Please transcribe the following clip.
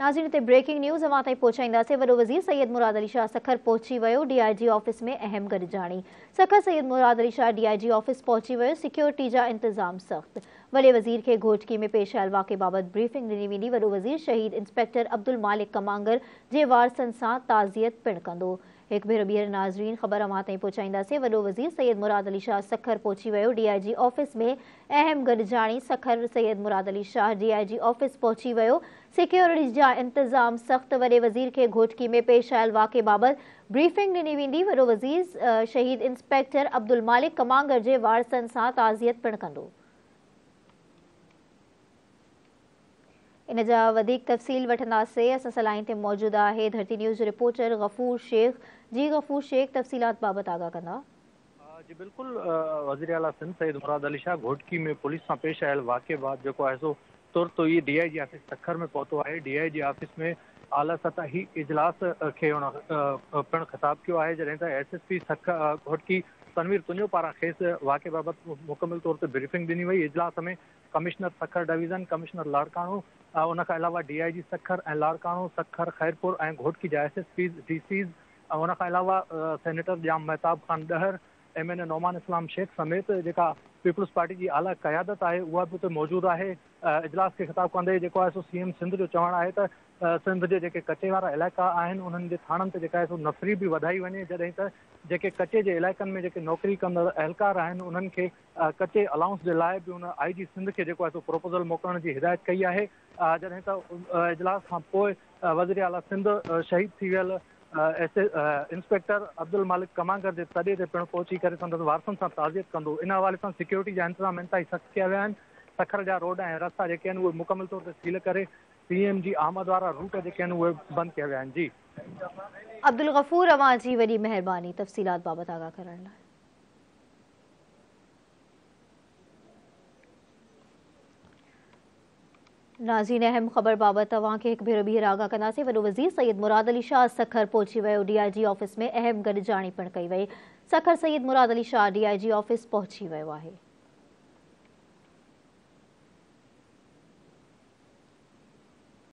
नाज़रीन हिते breaking news अवां ताईं पहुचाईंदासीं। वॾो वज़ीर सैयद मुराद अली शाह सखर पहुची वियो। DIG ऑफिस में अहम गॾिजाणी। सखर सैयद मुराद अली शाह DIG ऑफिस पहुची वियो। सिक्योरिटी जा इंतज़ाम सख़्त। वॾे वज़ीर खे घोटकी में पेश आयल वाक़े बाबति ब्रीफिंग ॾिनी वेंदी। वॾो वज़ीर शहीद इंस्पेक्टर अब्दुल मालिक कमांगर जे वारसनि सां ताज़ियत पिणु कंदो। एक भेरो ॿीहर नाज़रीन ख़बर अवां ताईं पहुचाईंदासीं। वॾो वज़ीर सैयद मुराद अली शाह सखर पहुची वियो। DIG ऑफिस में अहम गॾिजाणी। सखर सैयद मुराद अली शाह DIG ऑफिस पहुची वियो। सिक्योरिटी जा इंतज़ाम सख़्त। वॾे वज़ीर खे घोटकी में पेश आयल वाक़े बाबति ब्रीफिंग ॾिनी वेंदी। वॾो वज़ीर शहीद इंस्पेक्टर अब्दुल मालिक कमांगर जे वारसनि सां ताज़ियत पिणु कंदो। इन जा वधीक तफ़सील वठंदासीं। असां सां लाइन ते मौजूद आहे धरती न्यूज़ जो रिपोर्टर गफ़ूर शेख। जी गफ़ूर शेख, तफ़सीलात बाबति आगाह कंदा। जी बिल्कुल, वज़ीर आला सिंध सैयद मुराद अली शाह घोटकी में पुलिस सां पेश आयल वाक़े बाद जेको आहे सो तुर्त ई DIG ऑफिस सखर में पहुतो आहे। DIG ऑफिस में आला सतही इजलास खे पिणु ख़िताब कयो आहे, जॾहिं त SSP सखर घोटकी तनवीर तुंजो पारां खेसि वाक़े बाबति मुकमिल तौर ते ब्रीफिंग ॾिनी वई। इजलास में commissioner Sukkur division, commissioner Larkana, उन खां अलावा DIG सखर ऐं लाड़काणो, सखर खैरपुर ऐं घोटकी जा SSPs, DCs, उन खां अलावा सेनेटर जाम महताब ख़ान ॾहर, MNA नौमान इस्लाम शेख समेत जेका पीपल्स पार्टी जी आला क़यादत आहे उहा बि उते मौजूदु आहे। इजलास खे ख़िताब कंदे जेको आहे सो CM सिंध जो चवणु आहे त सिंध जे जेके कचे वारा इलाइक़ा आहिनि उन्हनि जे थाणनि ते जेका आहे सो नफ़री बि वधाई वञे, जॾहिं त जेके कचे जे इलाइक़नि में जेके नौकिरी कंदड़ अहलकार आहिनि उन्हनि खे कचे अलाउंस जे लाइ बि उन IG सिंध खे जेको आहे सो प्रोपोज़ल मोकिलण जी हिदायत कई आहे। जॾहिं त इजलास खां पोइ वज़ीर आला सिंध शहीद थी वियल इंस्पेक्टर अब्दुल मालिक कमांगर जे तॾे ते पिणु पहुची करे संदसि वारसनि सां ताज़ियत कंदो। इन हवाले सां सिक्योरिटी जा इंतज़ाम इंतिहाई सख़्त कया विया आहिनि। सखर जा रोड ऐं रस्ता जेके आहिनि उहे मुकमिल तौर ते सील करे CM जी आमद वारा रूट जेके आहिनि उहे बंदि कया विया आहिनि। जी अब्दुल गफ़ूर, अवां जी वॾी महिरबानी तफ़सीलात बाबति आगाह करण लाइ। नाज़रीन, अहम ख़बर बाबति तव्हांखे हिकु भेरो ॿीहर आगाह कंदासीं। वॾो वज़ीर सैयद मुराद अली शाह सखर पहुची वियो। DIG ऑफिस में अहम गॾिजाणी पिणु कई वई। सखर सैयद मुराद अली शाह DIG ऑफिस पहुची वियो आहे।